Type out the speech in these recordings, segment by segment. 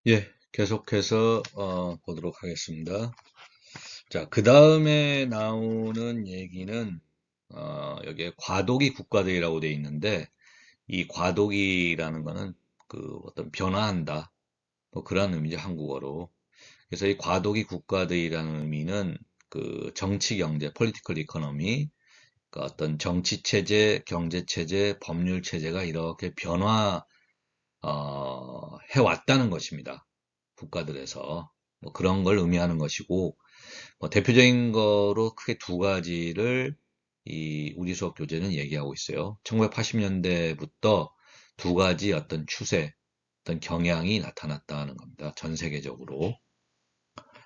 예, 계속해서 보도록 하겠습니다. 자, 그 다음에 나오는 얘기는 여기에 과도기 국가들이라고 되어 있는데 이 과도기라는 거는 그 어떤 변화한다, 뭐 그런 의미죠, 한국어로. 그래서 이 과도기 국가들이라는 의미는 그 정치 경제, political economy, 그 어떤 정치 체제, 경제 체제, 법률 체제가 이렇게 해왔다는 것입니다. 국가들에서. 뭐 그런 걸 의미하는 것이고, 뭐 대표적인 거로 크게 두 가지를 이 우리 수업 교재는 얘기하고 있어요. 1980년대부터 두 가지 어떤 추세, 어떤 경향이 나타났다는 겁니다. 전 세계적으로.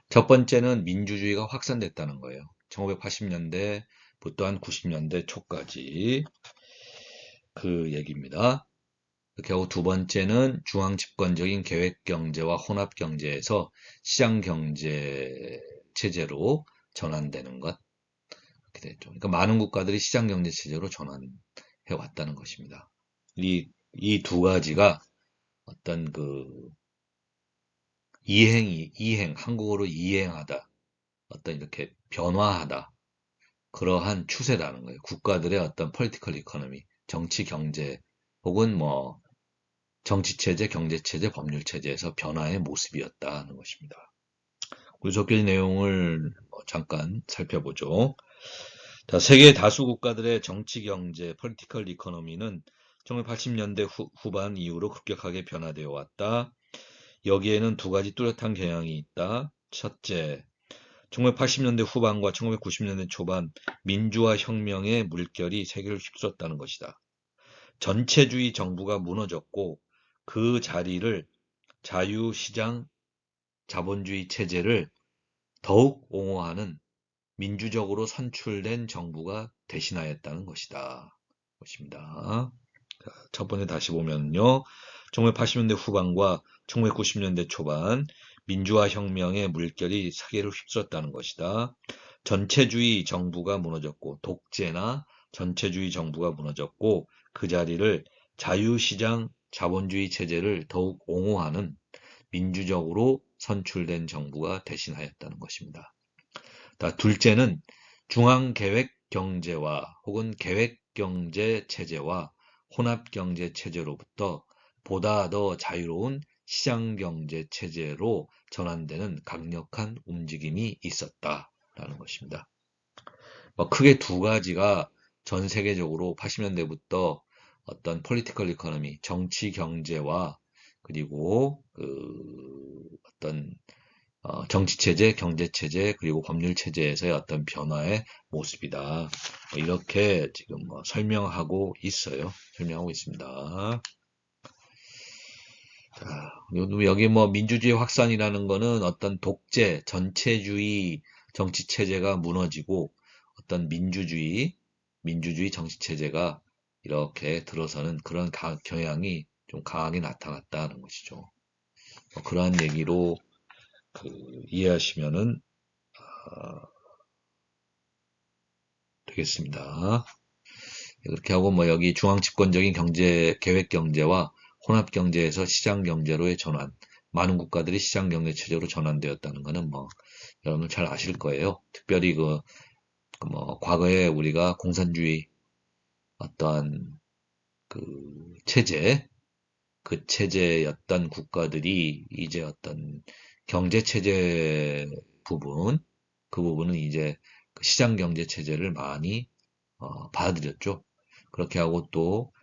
첫 번째는 민주주의가 확산됐다는 거예요. 1980년대부터 한 90년대 초까지 그 얘기입니다. 이렇게 하고 두 번째는 중앙 집권적인 계획 경제와 혼합 경제에서 시장 경제 체제로 전환되는 것. 이렇게 됐죠. 그러니까 많은 국가들이 시장 경제 체제로 전환해 왔다는 것입니다. 이 두 가지가 어떤 그 한국어로 이행하다, 어떤 이렇게 변화하다, 그러한 추세라는 거예요. 국가들의 어떤 폴리티컬 이코노미, 정치 경제, 혹은 뭐 정치체제, 경제체제, 법률체제에서 변화의 모습이었다는 것입니다. 분석된 내용을 잠깐 살펴보죠. 자, 세계 다수 국가들의 정치, 경제, 폴리티컬 이코노미는 1980년대 후반 이후로 급격하게 변화되어 왔다. 여기에는 두 가지 뚜렷한 경향이 있다. 첫째, 1980년대 후반과 1990년대 초반 민주화 혁명의 물결이 세계를 휩쓸었다는 것이다. 전체주의 정부가 무너졌고 그 자리를 자유시장 자본주의 체제를 더욱 옹호하는 민주적으로 선출된 정부가 대신하였다는 것입니다. 첫 번째 다시 보면요. 1980년대 후반과 1990년대 초반 민주화 혁명의 물결이 세계를 휩쓸었다는 것이다. 전체주의 정부가 무너졌고 독재나 전체주의 정부가 무너졌고 그 자리를 자유시장 자본주의 체제를 더욱 옹호하는 민주적으로 선출된 정부가 대신하였다는 것입니다. 둘째는 중앙계획 경제와 혹은 계획 경제 체제와 혼합 경제 체제로부터 보다 더 자유로운 시장 경제 체제로 전환되는 강력한 움직임이 있었다라는 것입니다. 크게 두 가지가 전 세계적으로 80년대부터 어떤 폴리티컬 이코노미, 정치 경제와 그리고 그 어떤 정치 체제, 경제 체제, 그리고 법률 체제에서의 어떤 변화의 모습이다. 이렇게 지금 설명하고 있어요. 설명하고 있습니다. 자, 여기 뭐 민주주의 확산이라는 거는 어떤 독재, 전체주의 정치 체제가 무너지고 어떤 민주주의 정치 체제가 이렇게 들어서는 그런 경향이 좀 강하게 나타났다는 것이죠. 그러한 얘기로 이해하시면은 되겠습니다. 그렇게 하고 뭐 여기 중앙 집권적인 경제 계획 경제와 혼합 경제에서 시장 경제로의 전환, 많은 국가들이 시장 경제 체제로 전환되었다는 것은 뭐 여러분 잘 아실 거예요. 특별히 뭐 과거에 우리가 공산주의 어떠한 그 체제, 그 체제였던 국가들이 이제 어떤 경제 체제 부분, 그 부분은 이제 그 시장 경제 체제를 많이 받아들였죠. 그렇게 하고 또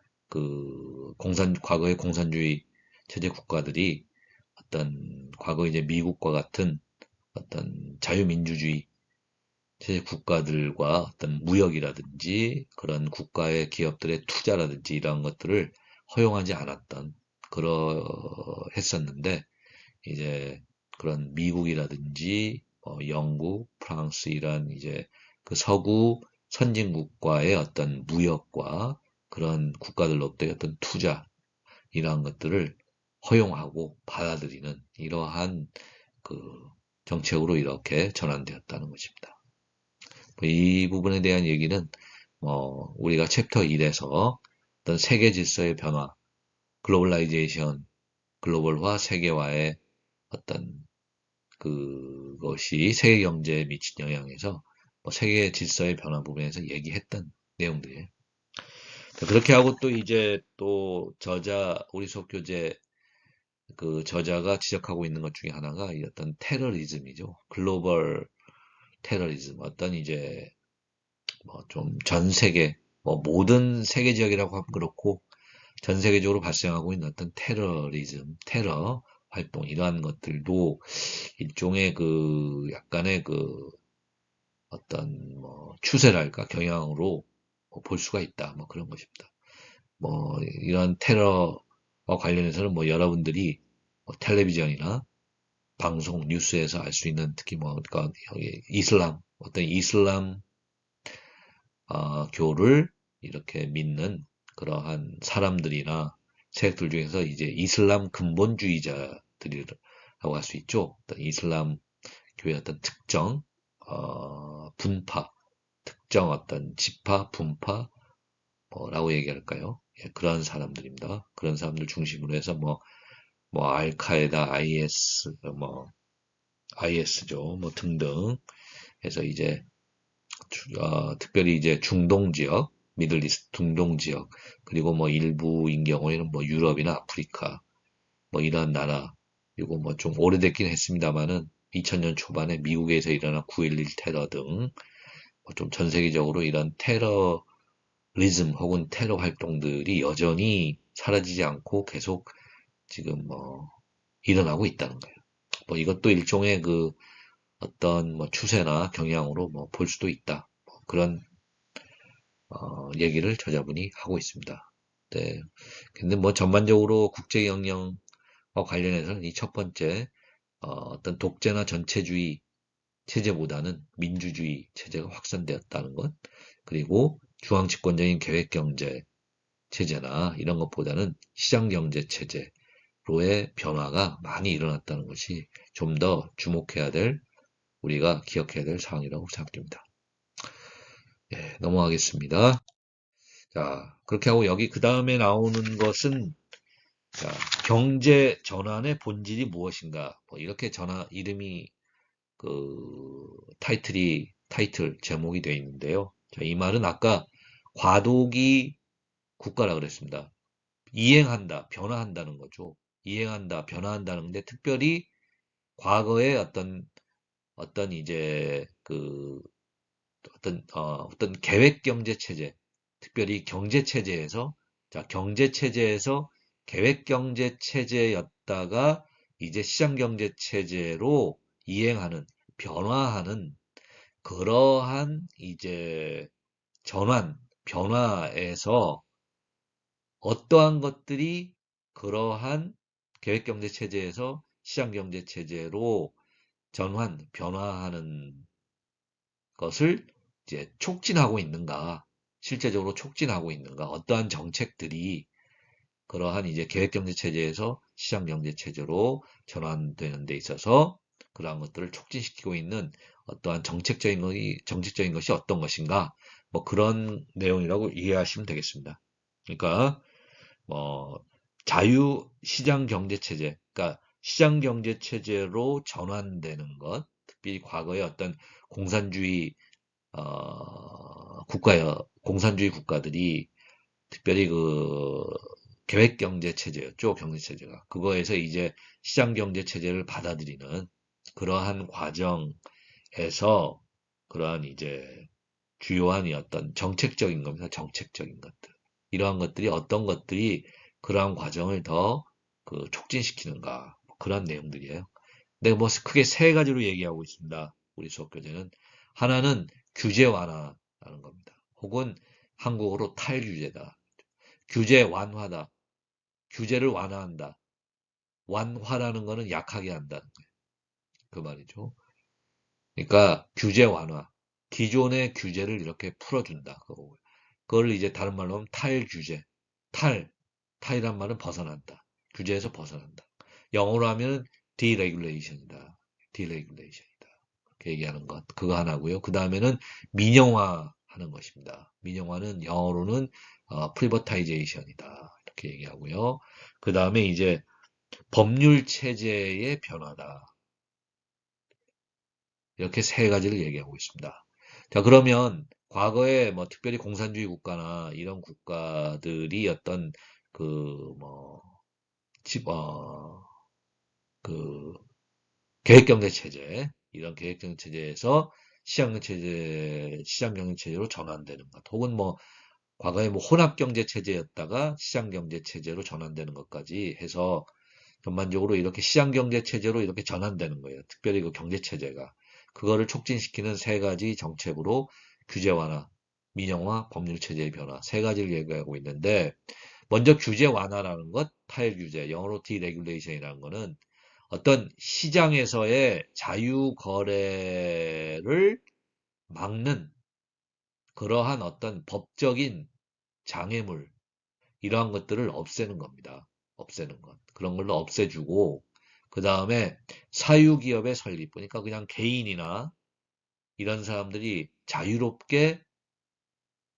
과거의 공산주의 체제 국가들이 어떤 과거 이제 미국과 같은 어떤 자유민주주의 체제 국가들과 어떤 무역이라든지 그런 국가의 기업들의 투자라든지 이런 것들을 허용하지 않았던 했었는데 이제 그런 미국이라든지 영국, 프랑스 이런 이제 그 서구 선진국과의 어떤 무역과 그런 국가들로부터의 어떤 투자 이러한 것들을 허용하고 받아들이는 이러한 그 정책으로 이렇게 전환되었다는 것입니다. 이 부분에 대한 얘기는 우리가 챕터 1에서 어떤 세계 질서의 변화, 글로벌라이제이션, 글로벌화, 세계화의 어떤 그것이 세계 경제에 미친 영향에서 뭐 세계 질서의 변화 부분에서 얘기했던 내용들이에요. 그렇게 하고 또 이제 또 우리 수업 교재 그 저자가 지적하고 있는 것 중에 하나가 이 어떤 테러리즘이죠. 글로벌 테러리즘. 어떤 이제 뭐 좀 전 세계, 뭐 모든 세계 지역이라고 하면 그렇고 전 세계적으로 발생하고 있는 어떤 테러리즘, 테러 활동 이러한 것들도 일종의 그 약간의 그 어떤 뭐 추세랄까 경향으로 뭐볼 수가 있다. 뭐 그런 것입니다. 뭐 이런 테러와 관련해서는 뭐 여러분들이 뭐 텔레비전이나 방송 뉴스에서 알 수 있는 특히 뭐 그러니까 여기 이슬람 어떤 이슬람 교를 이렇게 믿는 그러한 사람들이나 세력들 중에서 이제 이슬람 근본주의자들이라고 할 수 있죠. 어떤 이슬람 교회 어떤 특정 분파, 특정 어떤 지파, 분파 뭐라고 얘기할까요? 예, 그런 사람들입니다. 그런 사람들 중심으로 해서 뭐 알카에다, IS죠, 뭐 등등 해서 이제 특별히 이제 중동 지역, 미들리스트 중동 지역, 그리고 뭐 일부인 경우에는 뭐 유럽이나 아프리카, 뭐 이런 나라, 이거 뭐 좀 오래됐긴 했습니다만은 2000년 초반에 미국에서 일어난 9.11 테러 등 좀 전 세계적으로 이런 테러리즘 혹은 테러 활동들이 여전히 사라지지 않고 계속 지금 뭐 일어나고 있다는 거예요. 뭐 이것도 일종의 그 어떤 뭐 추세나 경향으로 뭐 볼 수도 있다. 뭐 그런 얘기를 저자분이 하고 있습니다. 네. 근데 뭐 전반적으로 국제 경영과 관련해서는 이 첫 번째 어떤 독재나 전체주의 체제보다는 민주주의 체제가 확산되었다는 것, 그리고 중앙집권적인 계획경제 체제나 이런 것보다는 시장경제 체제로의 변화가 많이 일어났다는 것이 좀 더 주목해야 될, 우리가 기억해야 될 사항이라고 생각됩니다. 예, 넘어가겠습니다. 자, 그렇게 하고 여기 그 다음에 나오는 것은 자, 경제 전환의 본질이 무엇인가? 뭐 이렇게 이름이 그 타이틀 제목이 되어 있는데요. 자, 이 말은 아까 과도기 국가라 그랬습니다. 이행한다, 변화한다는 거죠. 이행한다, 변화한다는 건데 특별히 과거의 어떤 이제 그 어떤 계획 경제 체제, 특별히 경제 체제에서 자, 경제 체제에서 계획 경제 체제였다가 이제 시장 경제 체제로 이행하는 변화하는 그러한 이제 변화에서 어떠한 것들이 그러한 계획 경제 체제에서 시장 경제 체제로 변화하는 것을 이제 촉진하고 있는가, 실제적으로 촉진하고 있는가, 어떠한 정책들이 그러한 이제 계획경제 체제에서 시장경제 체제로 전환되는 데 있어서 그러한 것들을 촉진시키고 있는 어떠한 정책적인 것이 어떤 것인가, 뭐 그런 내용이라고 이해하시면 되겠습니다. 그러니까 뭐 자유시장 경제 체제, 그러니까 시장 경제 체제로 전환되는 것, 특히 과거의 어떤 공산주의 공산주의 국가들이 특별히 그 계획 경제 체제였죠, 경제 체제가. 그거에서 이제 시장 경제 체제를 받아들이는 그러한 과정에서 그러한 이제 주요한 어떤 정책적인 겁니다. 정책적인 것들. 이러한 것들이 어떤 것들이 그러한 과정을 더 그 촉진시키는가. 뭐 그런 내용들이에요. 근데 뭐 크게 세 가지로 얘기하고 있습니다. 우리 수업 교재는. 하나는 규제 완화라는 겁니다. 혹은 한국어로 탈규제다. 규제 완화다. 규제를 완화한다. 완화라는 거는 약하게 한다는 거예요. 그 말이죠. 그러니까 규제 완화. 기존의 규제를 이렇게 풀어준다. 그걸 이제 다른 말로 하면 탈규제. 탈이란 말은 벗어난다. 규제에서 벗어난다. 영어로 하면 deregulation이다. deregulation이다. 그렇게 얘기하는 것. 그거 하나고요. 그 다음에는 민영화하는 것입니다. 민영화는 영어로는 privatization이다. 이렇게 얘기하고요. 그 다음에 이제 법률 체제의 변화다. 이렇게 세 가지를 얘기하고 있습니다. 자, 그러면 과거에 뭐 특별히 공산주의 국가나 이런 국가들이 어떤 그 뭐, 집, 그 계획경제 체제, 이런 계획경제 체제에서 시장경제 체제로 전환되는 것, 혹은 뭐 과거에 뭐 혼합경제 체제였다가 시장경제 체제로 전환되는 것까지 해서 전반적으로 이렇게 시장경제 체제로 이렇게 전환되는 거예요. 특별히 그 경제 체제가. 그거를 촉진시키는 세 가지 정책으로 규제 완화, 민영화, 법률 체제의 변화 세 가지를 얘기하고 있는데 먼저 규제 완화라는 것, 타일 규제, 영어로 디레귤레이션이라는 거는 어떤 시장에서의 자유 거래를 막는 그러한 어떤 법적인 장애물, 이러한 것들을 없애는 겁니다. 없애는 것. 그런 걸로 없애주고, 그 다음에 사유기업의 설립. 그러니까 그냥 개인이나 이런 사람들이 자유롭게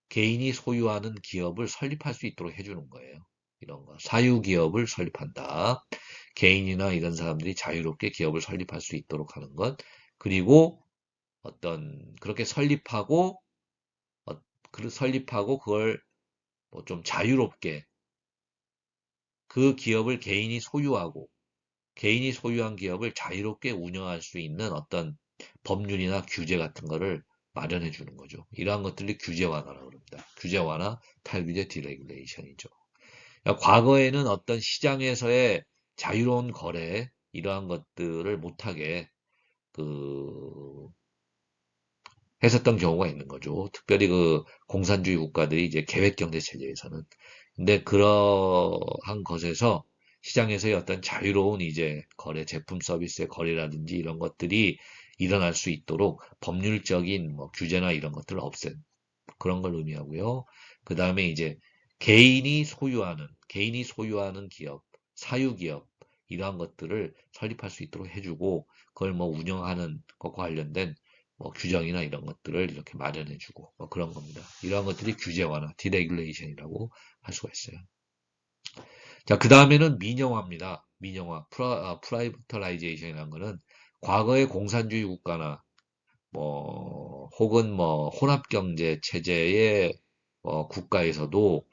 개인이 소유하는 기업을 설립할 수 있도록 해주는 거예요. 이런 거. 사유기업을 설립한다. 개인이나 이런 사람들이 자유롭게 기업을 설립할 수 있도록 하는 것. 그리고 그렇게 설립하고, 설립하고 그걸 뭐 좀 자유롭게 그 기업을 개인이 소유한 기업을 자유롭게 운영할 수 있는 어떤 법률이나 규제 같은 거를 마련해 주는 거죠. 이러한 것들이 규제 완화라고 합니다. 규제 완화, 탈규제 디레귤레이션이죠. 그러니까 과거에는 어떤 시장에서의 자유로운 거래, 이러한 것들을 못하게 그 했었던 경우가 있는 거죠. 특별히 그 공산주의 국가들이 이제 계획경제 체제에서는. 근데 그러한 것에서 시장에서의 어떤 자유로운 이제 거래, 제품 서비스의 거래라든지 이런 것들이 일어날 수 있도록 법률적인 뭐 규제나 이런 것들을 없앤 그런 걸 의미하고요. 그 다음에 이제 개인이 소유하는 기업, 사유기업, 이러한 것들을 설립할 수 있도록 해주고, 그걸 뭐 운영하는 것과 관련된 뭐 규정이나 이런 것들을 이렇게 마련해주고, 뭐 그런 겁니다. 이러한 것들이 규제 완화, 디레귤레이션이라고 할 수가 있어요. 자, 그 다음에는 민영화입니다. 민영화, 프라이버터라이제이션이라는 거는 과거의 공산주의 국가나 혹은 뭐 혼합경제 체제의 국가에서도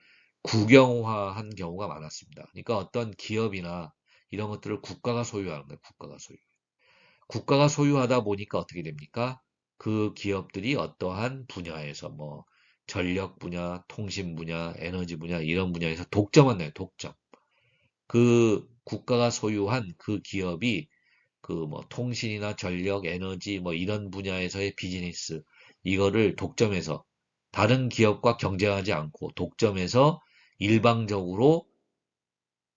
국영화한 경우가 많았습니다. 그러니까 어떤 기업이나 이런 것들을 국가가 소유하는 거예요. 국가가 소유. 국가가 소유하다 보니까 어떻게 됩니까? 그 기업들이 어떠한 분야에서 뭐 전력 분야, 통신 분야, 에너지 분야 이런 분야에서 독점한 거예요. 독점. 그 국가가 소유한 그 기업이 그 뭐 통신이나 전력, 에너지 뭐 이런 분야에서의 비즈니스 이거를 독점해서 다른 기업과 경쟁하지 않고 독점해서 일방적으로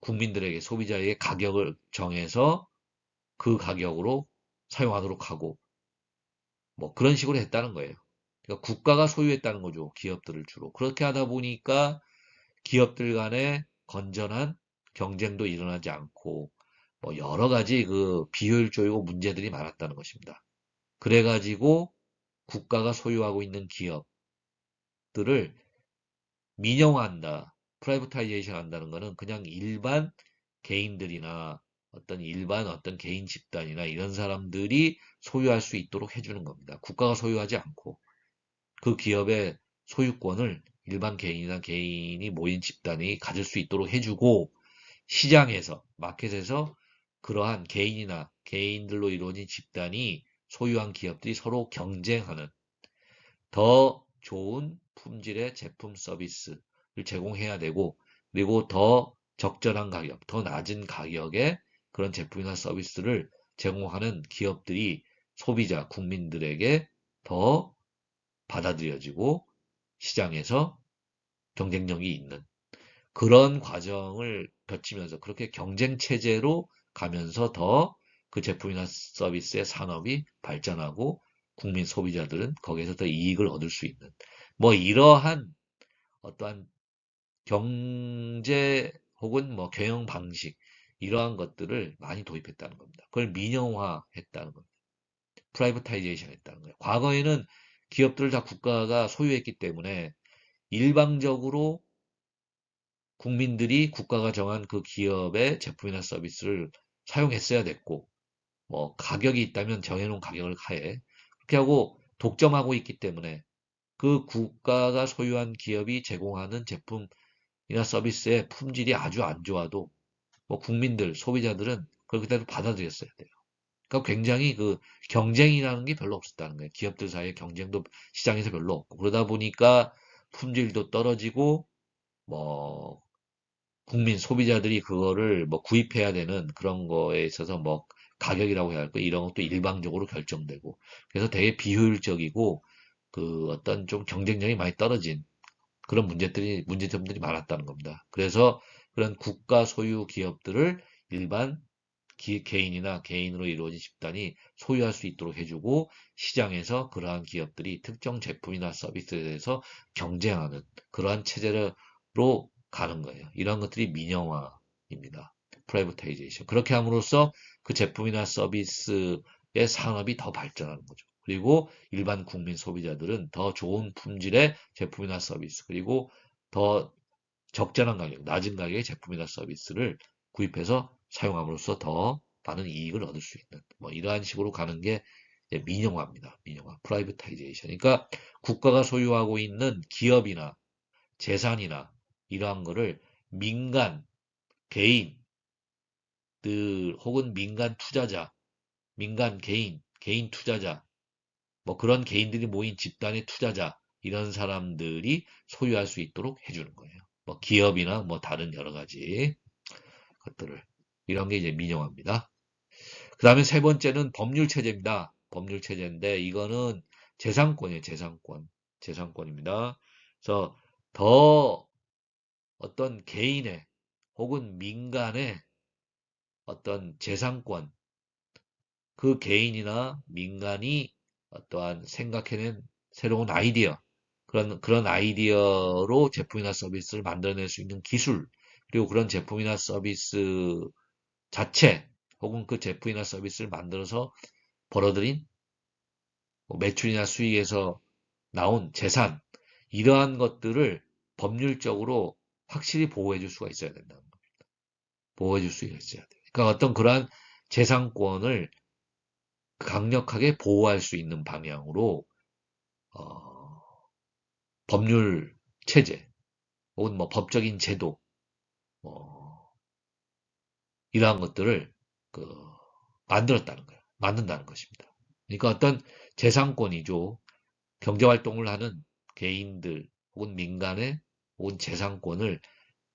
국민들에게 소비자에게 가격을 정해서 그 가격으로 사용하도록 하고 뭐 그런 식으로 했다는 거예요. 그러니까 국가가 소유했다는 거죠. 기업들을 주로. 그렇게 하다 보니까 기업들 간의 건전한 경쟁도 일어나지 않고 뭐 여러 가지 그 비효율적이고 문제들이 많았다는 것입니다. 그래가지고 국가가 소유하고 있는 기업들을 민영화한다, 프라이버타이제이션 한다는 거는 그냥 일반 개인들이나 어떤 개인 집단이나 이런 사람들이 소유할 수 있도록 해주는 겁니다. 국가가 소유하지 않고 그 기업의 소유권을 일반 개인이나 개인이 모인 집단이 가질 수 있도록 해주고 시장에서, 마켓에서 그러한 개인이나 개인들로 이루어진 집단이 소유한 기업들이 서로 경쟁하는 더 좋은 품질의 제품 서비스를 제공해야 되고, 그리고 더 적절한 가격, 더 낮은 가격의 그런 제품이나 서비스를 제공하는 기업들이 소비자, 국민들에게 더 받아들여지고 시장에서 경쟁력이 있는 그런 과정을 거치면서 그렇게 경쟁 체제로 가면서 더 그 제품이나 서비스의 산업이 발전하고 국민 소비자들은 거기에서 더 이익을 얻을 수 있는 뭐 이러한 어떠한 경제 혹은 뭐 경영 방식 이러한 것들을 많이 도입했다는 겁니다. 그걸 민영화했다는 겁니다. 프라이버타이제이션 했다는 거예요. 과거에는 기업들을 다 국가가 소유했기 때문에 일방적으로 국민들이 국가가 정한 그 기업의 제품이나 서비스를 사용했어야 됐고, 뭐 가격이 있다면 정해놓은 가격을 하에 그렇게 하고 독점하고 있기 때문에 그 국가가 소유한 기업이 제공하는 제품이나 서비스의 품질이 아주 안 좋아도 뭐 국민들, 소비자들은 그걸 그대로 받아들였어야 돼요. 그러니까 굉장히 그 경쟁이라는 게 별로 없었다는 거예요. 기업들 사이에 경쟁도 시장에서 별로 없고 그러다 보니까 품질도 떨어지고 뭐 국민 소비자들이 그거를 뭐 구입해야 되는 그런 거에 있어서 뭐 가격이라고 해야 할까 이런 것도 일방적으로 결정되고 그래서 되게 비효율적이고 그 어떤 좀 경쟁력이 많이 떨어진 그런 문제점들이 많았다는 겁니다. 그래서 그런 국가 소유 기업들을 일반 개인이나 개인으로 이루어진 집단이 소유할 수 있도록 해주고 시장에서 그러한 기업들이 특정 제품이나 서비스에 대해서 경쟁하는 그러한 체제로 가는 거예요. 이런 것들이 민영화입니다. 프라이버타이제이션. 그렇게 함으로써 그 제품이나 서비스의 산업이 더 발전하는 거죠. 그리고 일반 국민 소비자들은 더 좋은 품질의 제품이나 서비스, 그리고 더 적절한 가격, 낮은 가격의 제품이나 서비스를 구입해서 사용함으로써 더 많은 이익을 얻을 수 있는 뭐 이러한 식으로 가는 게 민영화입니다. 민영화, 프라이버타이제이션. 그러니까 국가가 소유하고 있는 기업이나 재산이나 이러한 거를 민간, 개인들 혹은 민간 투자자, 민간 개인 투자자, 뭐 그런 개인들이 모인 집단의 투자자 이런 사람들이 소유할 수 있도록 해주는 거예요. 뭐 기업이나 뭐 다른 여러 가지 것들을 이런 게 이제 민영화입니다. 그 다음에 세 번째는 법률 체제입니다. 법률 체제인데 이거는 재산권이에요. 재산권입니다. 그래서 더 어떤 개인의 혹은 민간의 어떤 재산권, 그 개인이나 민간이 어떠한 생각해낸 새로운 아이디어, 그런 아이디어로 제품이나 서비스를 만들어낼 수 있는 기술, 그리고 그런 제품이나 서비스 자체, 혹은 그 제품이나 서비스를 만들어서 벌어들인 뭐 매출이나 수익에서 나온 재산, 이러한 것들을 법률적으로 확실히 보호해 줄 수가 있어야 된다는 겁니다. 보호해 줄 수가 있어야 돼요. 그러니까 어떤 그러한 재산권을 강력하게 보호할 수 있는 방향으로 어, 법률 체제 혹은 뭐 법적인 제도 뭐 이러한 것들을 그 만들었다는 거예요. 만든다는 것입니다. 그러니까 어떤 재산권이죠. 경제활동을 하는 개인들 혹은 민간의 혹은 재산권을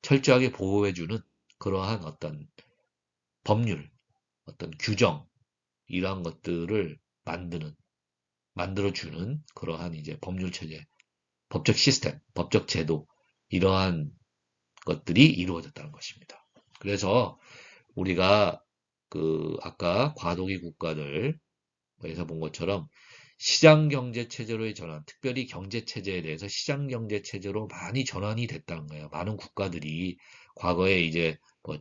철저하게 보호해주는 그러한 어떤 법률, 어떤 규정 이러한 것들을 만들어주는 그러한 이제 법률 체제, 법적 시스템, 법적 제도 이러한 것들이 이루어졌다는 것입니다. 그래서 우리가 그 아까 과도기 국가들에서 본 것처럼 시장 경제 체제로의 전환, 특별히 경제 체제에 대해서 시장 경제 체제로 많이 전환이 됐다는 거예요. 많은 국가들이 과거에 이제 뭐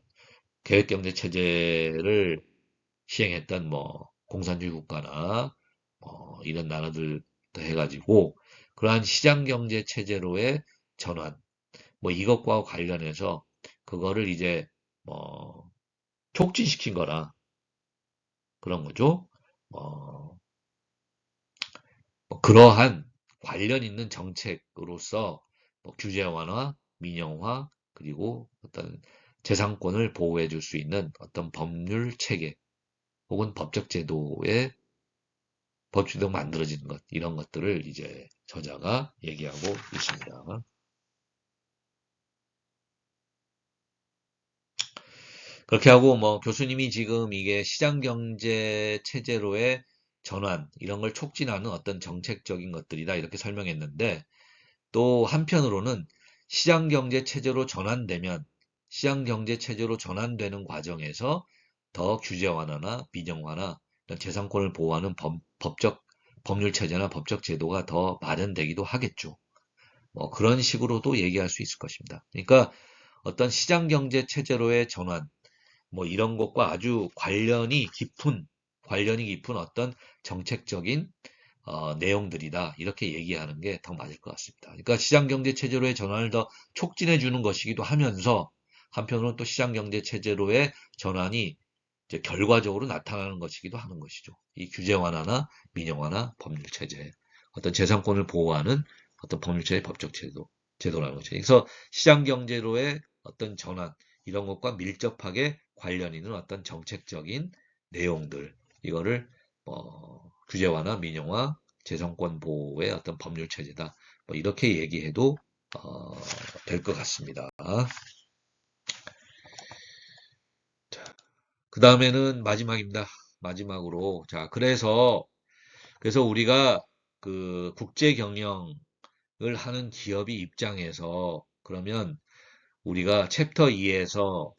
계획 경제 체제를 시행했던 뭐 공산주의 국가나 이런 나라들도 해가지고 그러한 시장 경제 체제로의 전환, 뭐 이것과 관련해서 그거를 이제 뭐 촉진시킨 거라 그런 거죠. 어, 뭐 그러한 관련 있는 정책으로서 뭐 규제 완화, 민영화, 그리고 어떤 재산권을 보호해 줄 수 있는 어떤 법률 체계 혹은 법적 제도의 법규도 만들어지는 것, 이런 것들을 이제 저자가 얘기하고 있습니다. 그렇게 하고 뭐 교수님이 지금 이게 시장경제 체제로의 전환, 이런 걸 촉진하는 어떤 정책적인 것들이다 이렇게 설명했는데 또 한편으로는 시장경제 체제로 전환되면 시장경제 체제로 전환되는 과정에서 더 규제 완화나 민영 완화, 이런 재산권을 보호하는 법적 법률 체제나 법적 제도가 더 마련되기도 하겠죠. 뭐 그런 식으로도 얘기할 수 있을 것입니다. 그러니까 어떤 시장경제 체제로의 전환, 뭐 이런 것과 아주 관련이 깊은 어떤 정책적인 내용들이다. 이렇게 얘기하는 게 더 맞을 것 같습니다. 그러니까 시장경제 체제로의 전환을 더 촉진해 주는 것이기도 하면서 한편으로는 또 시장경제 체제로의 전환이 이제 결과적으로 나타나는 것이기도 하는 것이죠. 이 규제 완화나 민영 완화, 법률 체제, 어떤 재산권을 보호하는 어떤 법률 체제, 법적 제도라는 거죠. 그래서 시장 경제로의 어떤 전환 이런 것과 밀접하게 관련 있는 어떤 정책적인 내용들 이거를 규제 완화, 민영화, 재산권 보호의 어떤 법률 체제다. 뭐 이렇게 얘기해도 될 것 같습니다. 그 다음에는 마지막입니다. 마지막으로. 자, 그래서 우리가 그 국제 경영을 하는 기업이 입장에서 그러면 우리가 챕터 2에서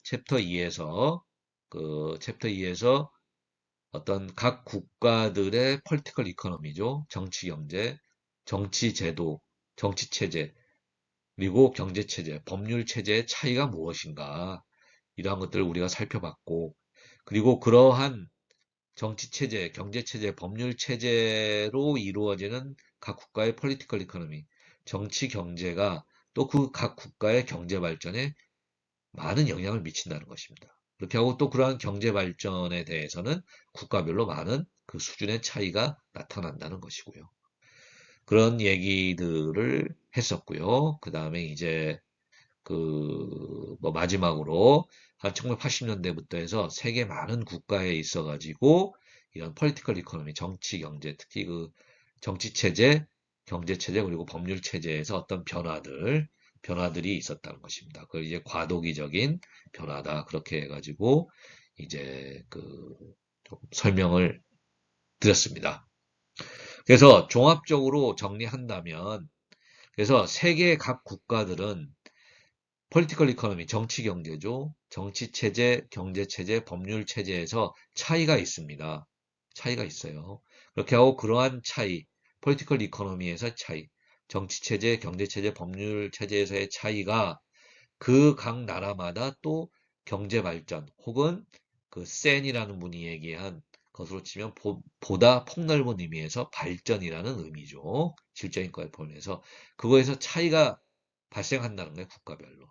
어떤 각 국가들의 폴티컬 이코노미죠. 정치 경제, 정치 제도, 정치 체제, 그리고 경제 체제, 법률 체제의 차이가 무엇인가? 이러한 것들을 우리가 살펴봤고, 그리고 그러한 정치 체제, 경제 체제, 법률 체제로 이루어지는 각 국가의 폴리티컬 이코노미, 정치 경제가 또 그 각 국가의 경제 발전에 많은 영향을 미친다는 것입니다. 그렇게 하고 또 그러한 경제 발전에 대해서는 국가별로 많은 그 수준의 차이가 나타난다는 것이고요. 그런 얘기들을 했었고요. 그 다음에 이제 뭐 마지막으로 한 1980년대부터 해서 세계 많은 국가에 있어 가지고 이런 폴리티컬 이코노미, 정치 경제, 특히 그 정치 체제, 경제 체제 그리고 법률 체제에서 어떤 변화들이 있었다는 것입니다. 그걸 이제 과도기적인 변화다 그렇게 해 가지고 이제 좀 설명을 드렸습니다. 그래서 종합적으로 정리한다면 그래서 세계 각 국가들은 폴리티컬 이코노미, 정치 경제죠. 정치 체제, 경제 체제, 법률 체제에서 차이가 있습니다. 차이가 있어요. 그렇게 하고 그러한 차이, 폴리티컬 이코노미에서 차이, 정치 체제, 경제 체제, 법률 체제에서의 차이가 그 각 나라마다 또 경제 발전 혹은 그 센이라는 분이 얘기한 것으로 치면 보다 폭넓은 의미에서 발전이라는 의미죠. 질적인 거에 포함해서 그거에서 차이가 발생한다는 거예요, 국가별로.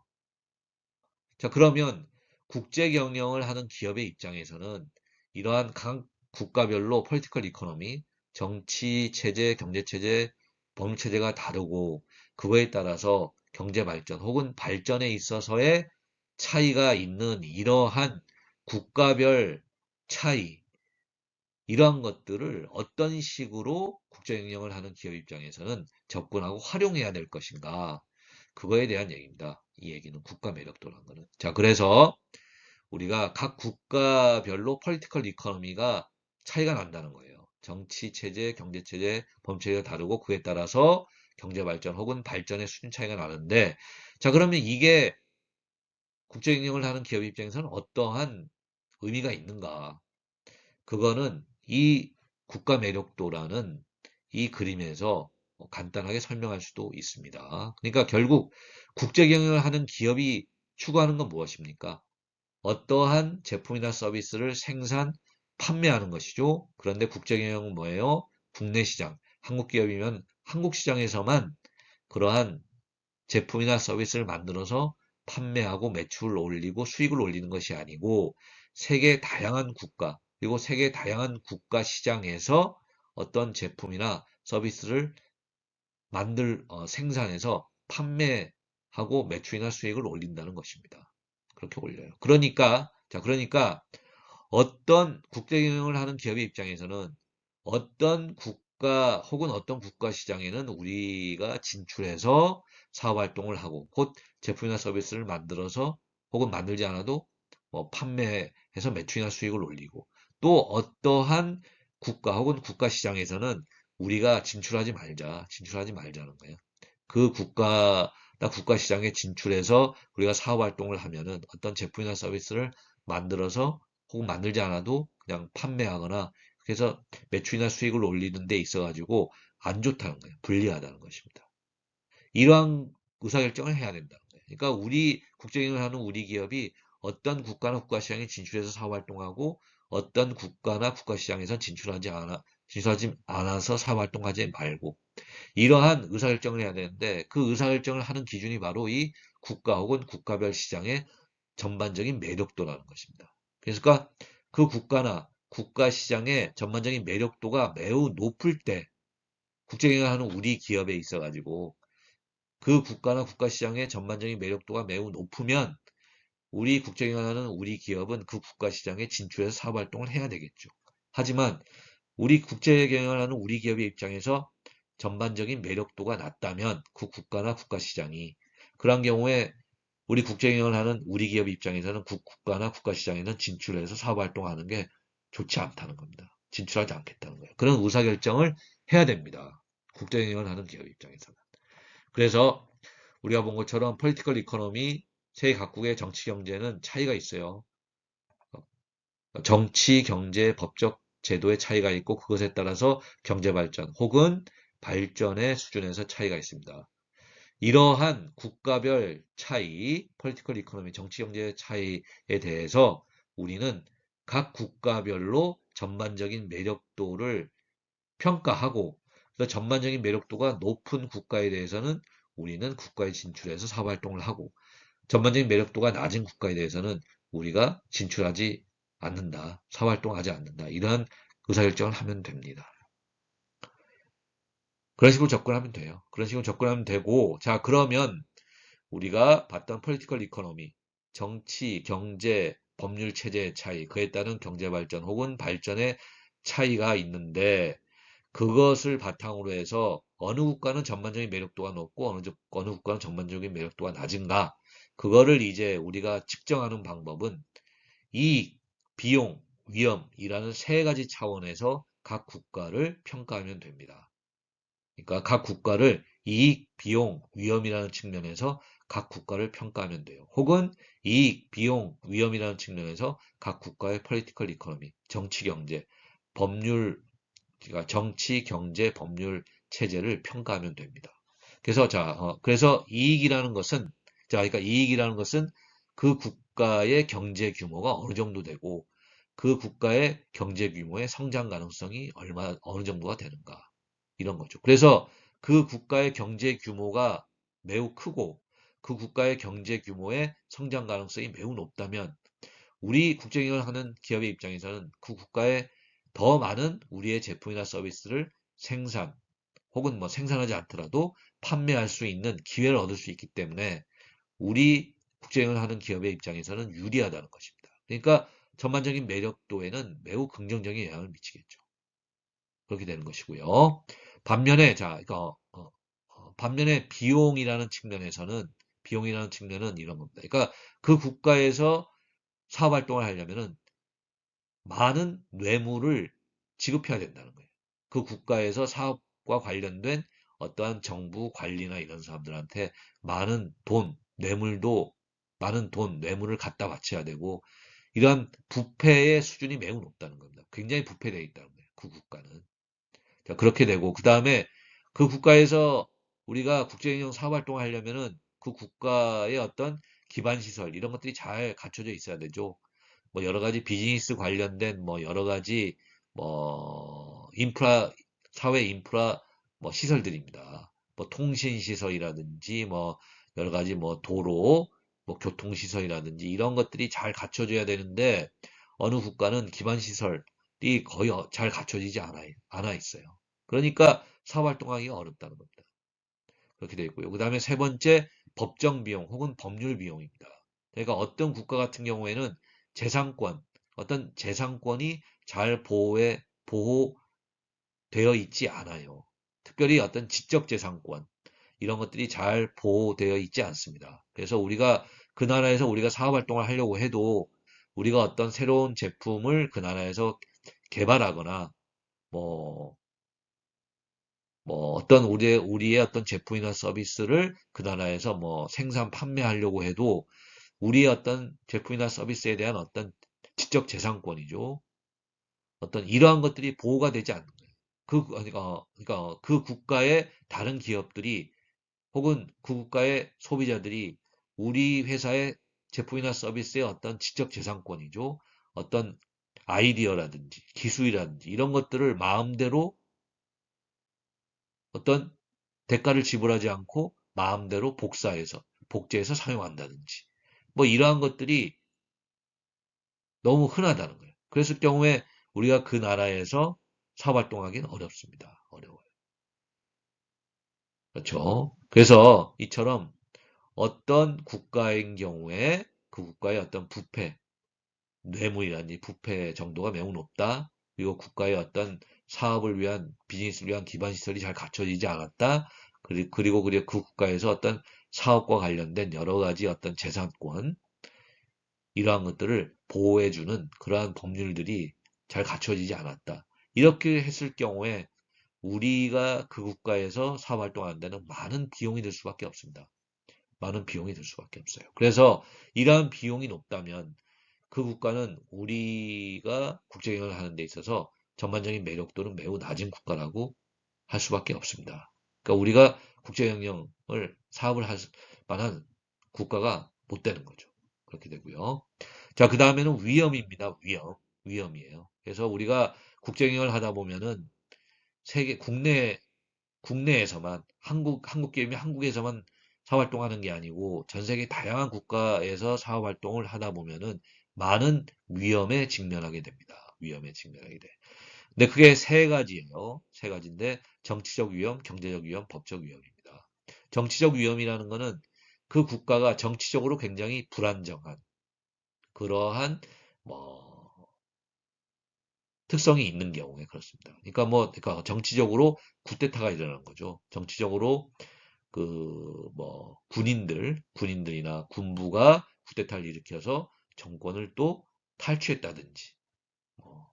자, 그러면 국제 경영을 하는 기업의 입장에서는 이러한 각 국가별로 폴리티컬 이코노미, 정치 체제, 경제 체제, 법률 체제가 다르고 그거에 따라서 경제 발전 혹은 발전에 있어서의 차이가 있는 이러한 국가별 차이, 이러한 것들을 어떤 식으로 국제 경영을 하는 기업 입장에서는 접근하고 활용해야 될 것인가? 그거에 대한 얘기입니다. 이 얘기는 국가 매력도라는 거는. 자, 그래서 우리가 각 국가별로 폴리티컬 이코노미가 차이가 난다는 거예요. 정치 체제, 경제 체제, 법체제가 다르고 그에 따라서 경제 발전 혹은 발전의 수준 차이가 나는데 자, 그러면 이게 국제 경영을 하는 기업 입장에서는 어떠한 의미가 있는가? 그거는 이 국가 매력도라는 이 그림에서 간단하게 설명할 수도 있습니다. 그러니까 결국 국제 경영을 하는 기업이 추구하는 건 무엇입니까? 어떠한 제품이나 서비스를 생산, 판매하는 것이죠. 그런데 국제 경영은 뭐예요? 국내 시장, 한국 기업이면 한국 시장에서만 그러한 제품이나 서비스를 만들어서 판매하고 매출을 올리고 수익을 올리는 것이 아니고 세계 다양한 국가, 그리고 세계 다양한 국가 시장에서 어떤 제품이나 서비스를 생산해서 판매하고 매출이나 수익을 올린다는 것입니다. 그렇게 올려요. 그러니까 어떤 국제 경영을 하는 기업의 입장에서는 어떤 국가 혹은 어떤 국가 시장에는 우리가 진출해서 사업 활동을 하고 곧 제품이나 서비스를 만들어서 혹은 만들지 않아도 뭐 판매해서 매출이나 수익을 올리고 또 어떠한 국가 혹은 국가 시장에서는 우리가 진출하지 말자는 거예요. 그 국가나 국가 시장에 진출해서 우리가 사업 활동을 하면은 어떤 제품이나 서비스를 만들어서 혹은 만들지 않아도 그냥 판매하거나 그래서 매출이나 수익을 올리는 데 있어가지고 안 좋다는 거예요. 불리하다는 것입니다. 이러한 의사결정을 해야 된다는 거예요. 그러니까 우리 국제경영을 하는 우리 기업이 어떤 국가나 국가 시장에 진출해서 사업 활동하고 어떤 국가나 국가 시장에서 진출하지 않아서 사업활동하지 말고 이러한 의사결정을 해야 되는데 그 의사결정을 하는 기준이 바로 이 국가 혹은 국가별 시장의 전반적인 매력도라는 것입니다. 그러니까 그 국가나 국가 시장의 전반적인 매력도가 매우 높을 때 국제경영하는 우리 기업에 있어가지고 그 국가나 국가 시장의 전반적인 매력도가 매우 높으면 우리 국제경영하는 우리 기업은 그 국가 시장에 진출해서 사업활동을 해야 되겠죠. 하지만 우리 국제경영을 하는 우리 기업의 입장에서 전반적인 매력도가 낮다면 그 국가나 국가 시장이 그런 경우에 우리 국제경영을 하는 우리 기업 입장에서는 국가나 국가 시장에는 진출해서 사업활동하는 게 좋지 않다는 겁니다. 진출하지 않겠다는 거예요. 그런 의사결정을 해야 됩니다. 국제경영을 하는 기업 입장에서는. 그래서 우리가 본 것처럼 폴리티컬 이코노미 세계 각국의 정치 경제는 차이가 있어요. 정치, 경제, 법적 제도의 차이가 있고 그것에 따라서 경제 발전 혹은 발전의 수준에서 차이가 있습니다. 이러한 국가별 차이, 폴리티컬 이코노미, 정치 경제의 차이에 대해서 우리는 각 국가별로 전반적인 매력도를 평가하고 그래서 전반적인 매력도가 높은 국가에 대해서는 우리는 국가에 진출해서 사업활동을 하고 전반적인 매력도가 낮은 국가에 대해서는 우리가 진출하지 않는다. 사활동하지 않는다. 이러한 의사결정을 하면 됩니다. 그런 식으로 접근하면 돼요. 그런 식으로 접근하면 되고, 자, 그러면 우리가 봤던 폴리티컬 이코노미, 정치, 경제, 법률 체제의 차이, 그에 따른 경제 발전 혹은 발전의 차이가 있는데, 그것을 바탕으로 해서 어느 국가는 전반적인 매력도가 높고 어느 국가는 전반적인 매력도가 낮은가, 그거를 이제 우리가 측정하는 방법은 이익, 비용, 위험이라는 세 가지 차원에서 각 국가를 평가하면 됩니다. 그러니까 각 국가를 이익, 비용, 위험이라는 측면에서 각 국가를 평가하면 돼요. 혹은 이익, 비용, 위험이라는 측면에서 각 국가의 폴리티컬 이코노미, 정치, 경제, 법률, 그러니까 정치, 경제, 법률 체제를 평가하면 됩니다. 그래서 그래서 이익이라는 것은 그러니까 이익이라는 것은 그 국가의 경제 규모가 어느 정도 되고 그 국가의 경제 규모의 성장 가능성이 어느 정도가 되는가 이런 거죠. 그래서 그 국가의 경제 규모가 매우 크고 그 국가의 경제 규모의 성장 가능성이 매우 높다면 우리 국제경영을 하는 기업의 입장에서는 그 국가에 더 많은 우리의 제품이나 서비스를 생산 혹은 뭐 생산하지 않더라도 판매할 수 있는 기회를 얻을 수 있기 때문에 우리 국제경영을 하는 기업의 입장에서는 유리하다는 것입니다. 그러니까 전반적인 매력도에는 매우 긍정적인 영향을 미치겠죠. 그렇게 되는 것이고요. 반면에 반면에 비용이라는 측면은 이런 겁니다. 그러니까 그 국가에서 사업 활동을 하려면은 많은 뇌물을 지급해야 된다는 거예요. 그 국가에서 사업과 관련된 어떠한 정부 관리나 이런 사람들한테 많은 돈, 뇌물을 갖다 바쳐야 되고, 이러한 부패의 수준이 매우 높다는 겁니다. 굉장히 부패되어 있다는 거예요. 그 국가는. 자, 그렇게 되고, 그 다음에 그 국가에서 우리가 국제경영 사업 활동을 하려면은 그 국가의 어떤 기반시설, 이런 것들이 잘 갖춰져 있어야 되죠. 뭐 여러 가지 비즈니스 관련된 뭐 여러 가지 뭐 사회 인프라 뭐 시설들입니다. 뭐 통신 시설이라든지 뭐 여러 가지 뭐 도로, 뭐 교통 시설이라든지 이런 것들이 잘 갖춰져야 되는데 어느 국가는 기반 시설이 거의 잘 갖춰지지 않아 있어요. 그러니까 사업 활동하기가 어렵다는 겁니다. 그렇게 되어 있고요. 그 다음에 세 번째 법정 비용 혹은 법률 비용입니다. 그러니까 어떤 국가 같은 경우에는 재산권, 어떤 재산권이 잘 보호되어 있지 않아요. 특별히 어떤 지적 재산권, 이런 것들이 잘 보호되어 있지 않습니다. 그래서 그 나라에서 우리가 사업 활동을 하려고 해도 우리가 어떤 새로운 제품을 그 나라에서 개발하거나 뭐 어떤 우리의 어떤 제품이나 서비스를 그 나라에서 뭐 생산, 판매하려고 해도 우리의 어떤 제품이나 서비스에 대한 어떤 지적 재산권이죠. 어떤 이러한 것들이 보호가 되지 않는 거예요. 그러니까 그 국가의 다른 기업들이 혹은 그 국가의 소비자들이 우리 회사의 제품이나 서비스의 어떤 지적 재산권이죠. 어떤 아이디어라든지 기술이라든지 이런 것들을 마음대로 어떤 대가를 지불하지 않고 마음대로 복제해서 사용한다든지 뭐 이러한 것들이 너무 흔하다는 거예요. 그랬을 경우에 우리가 그 나라에서 사업 활동하기는 어렵습니다. 어려워요. 그렇죠? 그래서 이처럼 어떤 국가인 경우에 그 국가의 어떤 부패, 뇌물이라든지 부패 정도가 매우 높다. 그리고 국가의 어떤 사업을 위한 비즈니스를 위한 기반 시설이 잘 갖춰지지 않았다. 그리고 그 국가에서 어떤 사업과 관련된 여러 가지 어떤 재산권 이러한 것들을 보호해주는 그러한 법률들이 잘 갖춰지지 않았다. 이렇게 했을 경우에 우리가 그 국가에서 사업 활동하는 데는 많은 비용이 들 수밖에 없습니다. 많은 비용이 들 수밖에 없어요. 그래서 이러한 비용이 높다면 그 국가는 우리가 국제경영을 하는 데 있어서 전반적인 매력도는 매우 낮은 국가라고 할 수밖에 없습니다. 그러니까 우리가 국제경영을 사업을 할 만한 국가가 못 되는 거죠. 그렇게 되고요. 자, 그 다음에는 위험입니다. 위험이에요. 그래서 우리가 국제경영을 하다 보면은 국내에서만 한국 기업이 한국에서만 사업 활동하는 게 아니고 전 세계 다양한 국가에서 사업 활동을 하다 보면은 많은 위험에 직면하게 됩니다. 위험에 직면하게 돼. 근데 그게 세 가지예요. 세 가지인데 정치적 위험, 경제적 위험, 법적 위험입니다. 정치적 위험이라는 거는 그 국가가 정치적으로 굉장히 불안정한 그러한 뭐 특성이 있는 경우에 그렇습니다. 그러니까 정치적으로 쿠데타가 일어나는 거죠. 정치적으로 군인들이나 군부가 쿠데타를 일으켜서 정권을 또 탈취했다든지, 뭐,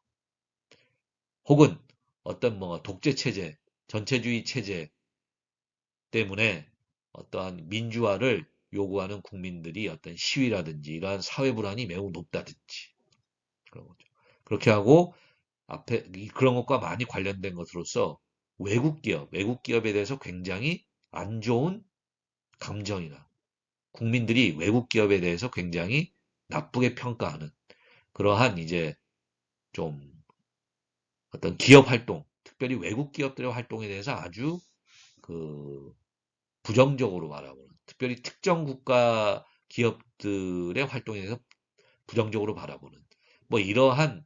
혹은 어떤 독재 체제, 전체주의 체제 때문에 어떠한 민주화를 요구하는 국민들이 어떤 시위라든지 이러한 사회 불안이 매우 높다든지 그런 거죠. 그렇게 하고 그런 것과 많이 관련된 것으로서 외국 기업에 대해서 굉장히 안 좋은 감정이나 국민들이 외국 기업에 대해서 굉장히 나쁘게 평가하는 그러한 이제 좀 어떤 기업 활동, 특별히 외국 기업들의 활동에 대해서 아주 그 부정적으로 바라보는, 특별히 특정 국가 기업들의 활동에 대해서 부정적으로 바라보는 뭐 이러한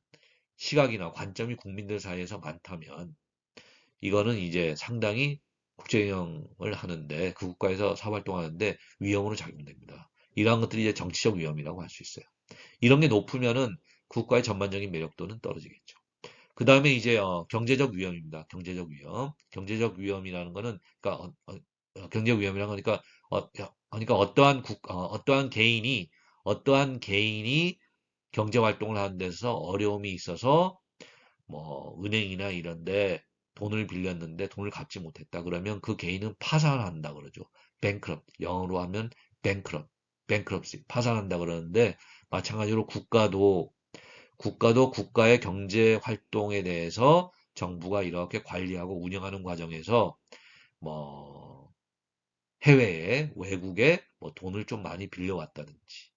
시각이나 관점이 국민들 사이에서 많다면 이거는 이제 상당히 국제경영을 하는데 그 국가에서 사업활동하는데 위험으로 작용됩니다. 이러한 것들이 이제 정치적 위험이라고 할 수 있어요. 이런 게 높으면은 국가의 전반적인 매력도는 떨어지겠죠. 그 다음에 이제 경제적 위험입니다. 경제적 위험. 경제적 위험이라는 거는 그러니까 경제적 위험이라는 거니까 그러니까 어떠한 개인이 경제 활동을 하는 데서 어려움이 있어서 뭐 은행이나 이런데 돈을 빌렸는데 돈을 갚지 못했다 그러면 그 개인은 파산한다 그러죠. 영어로 하면 뱅크럽시 파산한다 그러는데 마찬가지로 국가도 국가의 경제 활동에 대해서 정부가 이렇게 관리하고 운영하는 과정에서 뭐 외국에 뭐 돈을 좀 많이 빌려왔다든지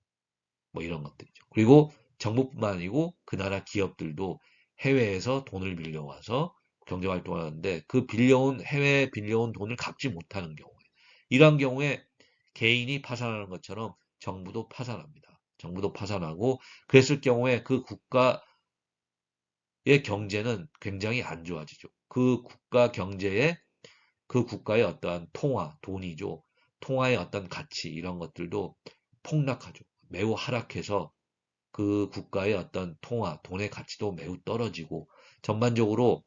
뭐 이런 것들이죠. 그리고 정부뿐만 아니고 그 나라 기업들도 해외에서 돈을 빌려와서 경제 활동을 하는데 해외에 빌려온 돈을 갚지 못하는 경우에 이러한 경우에 개인이 파산하는 것처럼 정부도 파산합니다. 정부도 파산하고 그랬을 경우에 의 경제는 굉장히 안 좋아지죠. 그 국가의 어떠한 돈이죠. 통화의 어떤 가치 이런 것들도 폭락하죠. 매우 하락해서 그 국가의 어떤 돈의 가치도 매우 떨어지고 전반적으로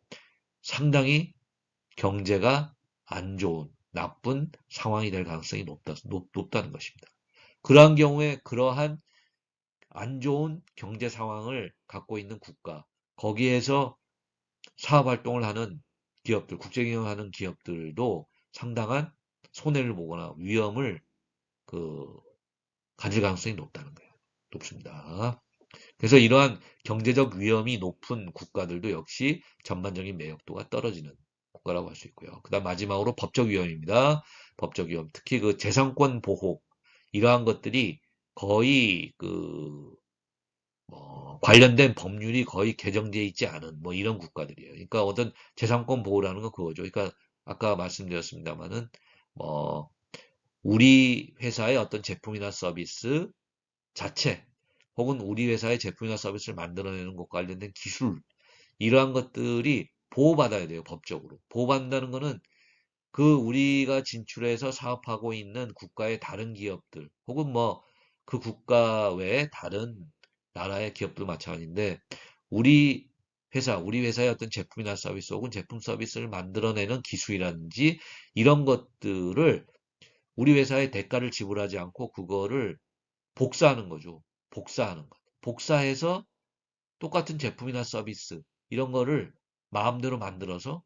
상당히 경제가 안 좋은, 나쁜 상황이 될 가능성이 높다는 것입니다. 그러한 경우에 그러한 안 좋은 경제 상황을 갖고 있는 국가, 거기에서 사업 활동을 하는 국제경영하는 기업들도 상당한 손해를 보거나 위험을 그 가질 가능성이 높다는 거예요. 높습니다. 그래서 이러한 경제적 위험이 높은 국가들도 역시 전반적인 매력도가 떨어지는 국가라고 할 수 있고요. 그다음 마지막으로 법적 위험입니다. 법적 위험, 특히 그 재산권 보호 이러한 것들이 거의 관련된 법률이 거의 개정되어 있지 않은 뭐 이런 국가들이에요. 그러니까 어떤 재산권 보호라는 건 그거죠. 그러니까 아까 말씀드렸습니다마는 뭐 우리 회사의 어떤 제품이나 서비스 자체 혹은 우리 회사의 제품이나 서비스를 만들어내는 것과 관련된 기술 이러한 것들이 보호받아야 돼요. 법적으로. 보호받는다는 거는 그 우리가 진출해서 사업하고 있는 국가의 다른 기업들 혹은 뭐 그 국가 외에 다른 나라의 기업들 마찬가지인데 우리 우리 회사의 어떤 제품이나 서비스 혹은 제품 서비스를 만들어내는 기술이라든지 이런 것들을 우리 회사의 대가를 지불하지 않고 그거를 복사하는 거죠. 복사하는 것. 복사해서 똑같은 제품이나 서비스 이런 거를 마음대로 만들어서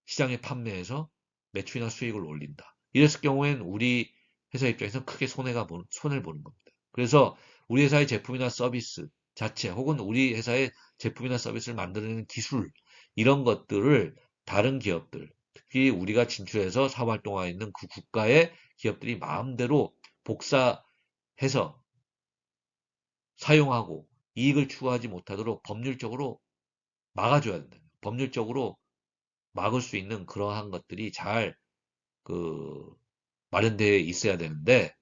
시장에 판매해서 매출이나 수익을 올린다. 이랬을 경우엔 우리 회사 입장에서 크게 손해를 보는 겁니다. 그래서 우리 회사의 제품이나 서비스 자체 혹은 우리 회사의 제품이나 서비스를 만드는 기술 이런 것들을 다른 기업들 특히 우리가 진출해서 사업 활동하고 있는 그 국가의 기업들이 마음대로 복사해서 사용하고 이익을 추구하지 못하도록 법률적으로 막아줘야 된다. 법률적으로 막을 수 있는 그러한 것들이 잘 그 마련되어 있어야 되는데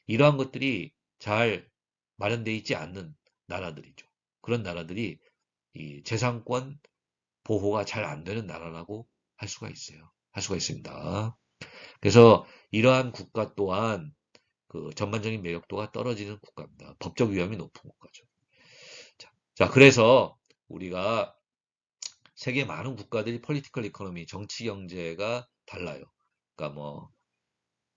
이러한 것들이 잘 마련되어 있지 않는 나라들이죠. 그런 나라들이 이 재산권 보호가 잘 안 되는 나라라고 할 수가 있어요. 할 수가 있습니다. 그래서 이러한 국가 또한 그 전반적인 매력도가 떨어지는 국가입니다. 법적 위험이 높은 국가죠. 그래서 우리가 세계 많은 국가들이 폴리티컬 이코노미, 정치 경제가 달라요. 그러니까 뭐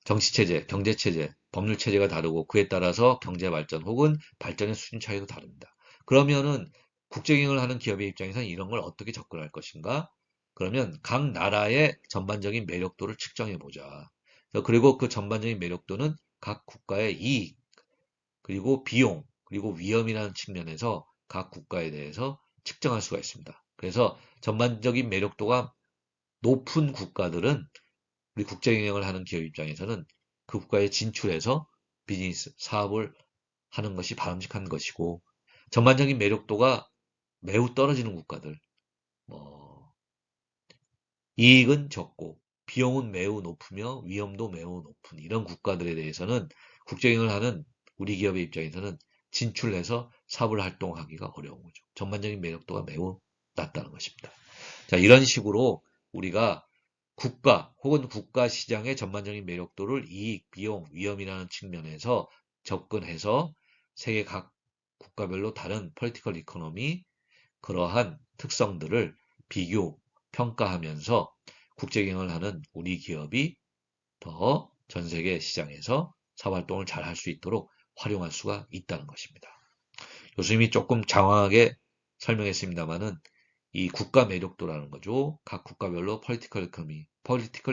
정치 체제, 경제 체제, 법률 체제가 다르고 그에 따라서 경제 발전 혹은 발전의 수준 차이도 다릅니다. 그러면은 국제 경영을 하는 기업의 입장에서는 이런 걸 어떻게 접근할 것인가? 그러면 각 나라의 전반적인 매력도를 측정해 보자. 그리고 그 전반적인 매력도는 각 국가의 이익, 그리고 비용, 그리고 위험이라는 측면에서 각 국가에 대해서 측정할 수가 있습니다. 그래서 전반적인 매력도가 높은 국가들은 우리 국제 경영을 하는 기업 입장에서는 그 국가에 진출해서 비즈니스, 사업을 하는 것이 바람직한 것이고 전반적인 매력도가 매우 떨어지는 국가들, 뭐 이익은 적고 비용은 매우 높으며 위험도 매우 높은 이런 국가들에 대해서는 국제 경영을 하는 우리 기업의 입장에서는 진출해서 사업을 활동하기가 어려운 거죠. 전반적인 매력도가 매우 낮다는 것입니다. 자, 이런 식으로 우리가 국가 혹은 국가 시장의 전반적인 매력도를 이익, 비용, 위험이라는 측면에서 접근해서 세계 각 국가별로 다른 폴리티컬 이코노미 그러한 특성들을 비교, 평가하면서 국제 경영을 하는 우리 기업이 더 전 세계 시장에서 사업 활동을 잘 할 수 있도록 활용할 수가 있다는 것입니다. 교수님이 조금 장황하게 설명했습니다만은 이 국가 매력도라는 거죠. 각 국가별로 폴리티컬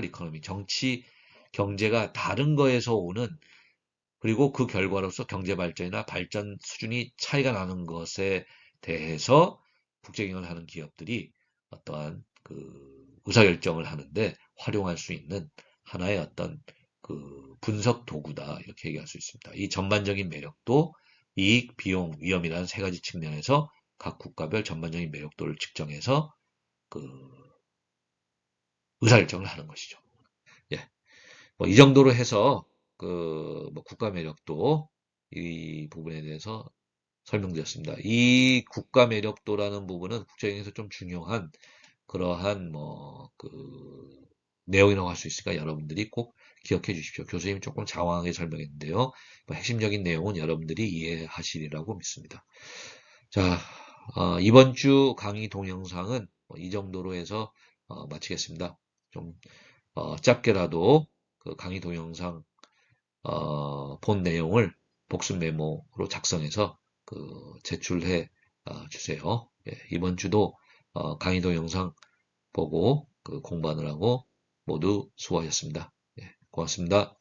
이코노미, 정치, 경제가 다른 거에서 오는 그리고 그 결과로서 경제 발전이나 발전 수준이 차이가 나는 것에 대해서 국제경영을 하는 기업들이 어떠한 그 의사결정을 하는데 활용할 수 있는 하나의 어떤 그 분석 도구다 이렇게 얘기할 수 있습니다. 이 전반적인 매력도 이익, 비용, 위험이라는 세 가지 측면에서 각 국가별 전반적인 매력도를 측정해서 그 의사결정을 하는 것이죠. 예. 뭐 이 정도로 해서 그뭐 국가 매력도 이 부분에 대해서 설명드렸습니다. 이 국가 매력도라는 부분은 국제경에서 좀 중요한 그러한 뭐 그 내용이라고 할 수 있으니까 여러분들이 꼭 기억해 주십시오. 교수님이 조금 장황하게 설명했는데요. 뭐 핵심적인 내용은 여러분들이 이해하시리라고 믿습니다. 자, 이번 주 강의 동영상은 뭐이 정도로 해서 마치겠습니다. 좀 짧게라도 그 강의 동영상 본 내용을 복습 메모로 작성해서 그 제출해 주세요. 예, 이번 주도 강의 동영상 보고 그 공부하느라고 모두 수고하셨습니다. 예, 고맙습니다.